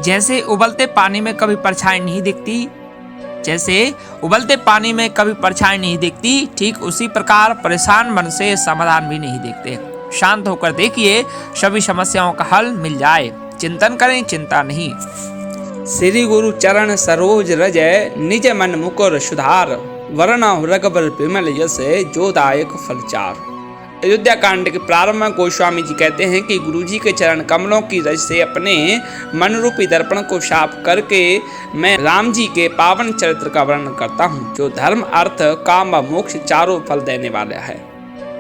जैसे उबलते पानी में कभी परछाई नहीं दिखती, ठीक उसी प्रकार परेशान मन से समाधान भी नहीं देखते। शांत होकर देखिए, सभी समस्याओं का हल मिल जाए। चिंतन करें, चिंता नहीं। श्री गुरु चरण सरोज रज, निज मन मुकुर सुधार, वरना रघुबर विमल यस, जोदायक फलचार। अयोध्या कांड के प्रारंभ में गोस्वामी जी कहते हैं कि गुरु जी के चरण कमलों की रज से अपने मन रूपी दर्पण को साफ करके मैं राम जी के पावन चरित्र का वर्णन करता हूँ, जो धर्म, अर्थ, काम व मोक्ष चारों फल देने वाला है।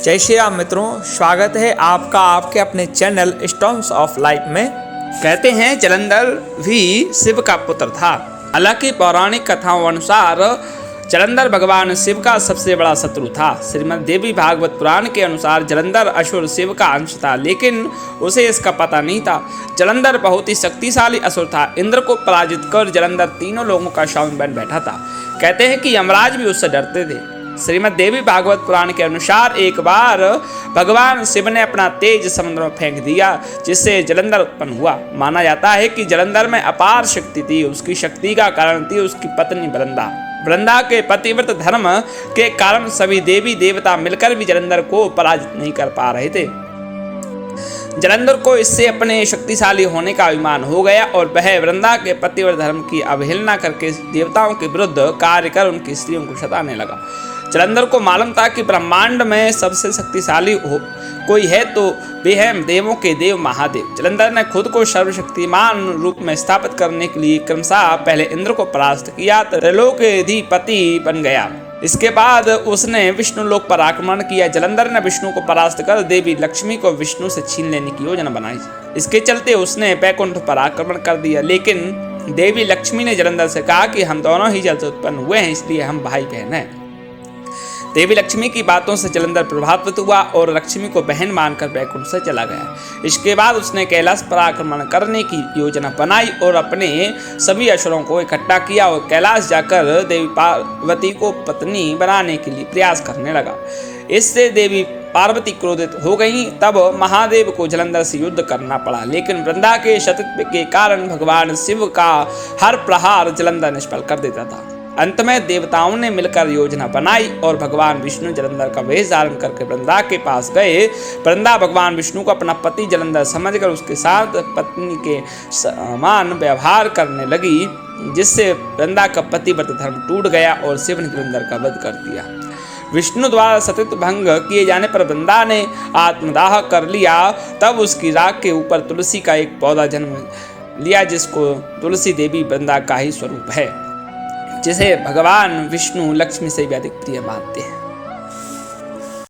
जय श्री राम मित्रों, स्वागत है आपका आपके अपने चैनल स्टोन्स ऑफ लाइफ में। कहते हैं जलंधर भी शिव का पुत्र था। हालांकि पौराणिक कथाओं अनुसार जलंधर भगवान शिव का सबसे बड़ा शत्रु था। श्रीमद् देवी भागवत पुराण के अनुसार जलंधर असुर शिव का अंश था, लेकिन उसे इसका पता नहीं था। जलंधर बहुत ही शक्तिशाली असुर था। इंद्र को पराजित कर जलंधर तीनों लोगों का स्वामी बन बैठा था। कहते हैं कि यमराज भी उससे डरते थे। श्रीमद् देवी भागवत पुराण के अनुसार एक बार भगवान शिव ने अपना तेज समुद्र में फेंक दिया, जिससे जलंधर उत्पन्न हुआ। माना जाता है कि जलंधर में अपार शक्ति थी। उसकी शक्ति का कारण थी उसकी पत्नी वृंदा। वृंदा के पतिव्रत धर्म के कारण सभी देवी देवता मिलकर भी जलंधर को पराजित नहीं कर पा रहे थे। जलंधर को इससे अपने शक्तिशाली होने का अभिमान हो गया और वह वृंदा के पतिव्रत धर्म की अवहेलना करके देवताओं के विरुद्ध कार्य कर उनकी स्त्रियों को सताने लगा। जलंधर को मालूम था कि ब्रह्मांड में सबसे शक्तिशाली कोई है तो वे हैं देवों के देव महादेव। जलंधर ने खुद को सर्वशक्तिमान रूप में स्थापित करने के लिए क्रमशः पहले इंद्र को परास्त किया, त्रिलोकाधिपति बन गया। इसके बाद उसने विष्णु लोक पर आक्रमण किया। जलंधर ने विष्णु को परास्त कर देवी लक्ष्मी को विष्णु से छीन लेने की योजना बनाई। इसके चलते उसने बैकुंठ पर आक्रमण कर दिया, लेकिन देवी लक्ष्मी ने जलंधर से कहा कि हम दोनों ही जल से उत्पन्न हुए हैं, इसलिए हम भाई बहन हैं। देवी लक्ष्मी की बातों से जलंधर प्रभावित हुआ और लक्ष्मी को बहन मानकर बैकुंठ से चला गया। इसके बाद उसने कैलाश पर आक्रमण करने की योजना बनाई और अपने सभी असुरों को इकट्ठा किया और कैलाश जाकर देवी पार्वती को पत्नी बनाने के लिए प्रयास करने लगा। इससे देवी पार्वती क्रोधित हो गई। तब महादेव को जलंधर से युद्ध करना पड़ा, लेकिन वृंदा के सतीत्व के कारण भगवान शिव का हर प्रहार जलंधर निष्फल कर देता था। अंत में देवताओं ने मिलकर योजना बनाई और भगवान विष्णु जलंधर का वेश धारण करके वृंदा के पास गए। वृंदा भगवान विष्णु को अपना पति जलंधर समझकर उसके साथ पत्नी के समान व्यवहार करने लगी, जिससे वृंदा का पतिव्रत धर्म टूट गया और शिव ने जलंधर का वध कर दिया। विष्णु द्वारा सतीत्व भंग किए जाने पर वृंदा ने आत्मदाह कर लिया। तब उसकी राख के ऊपर तुलसी का एक पौधा जन्म लिया, जिसको तुलसी देवी वृंदा का ही स्वरूप है, जिसे भगवान विष्णु लक्ष्मी से भी अधिक प्रिय मानते हैं।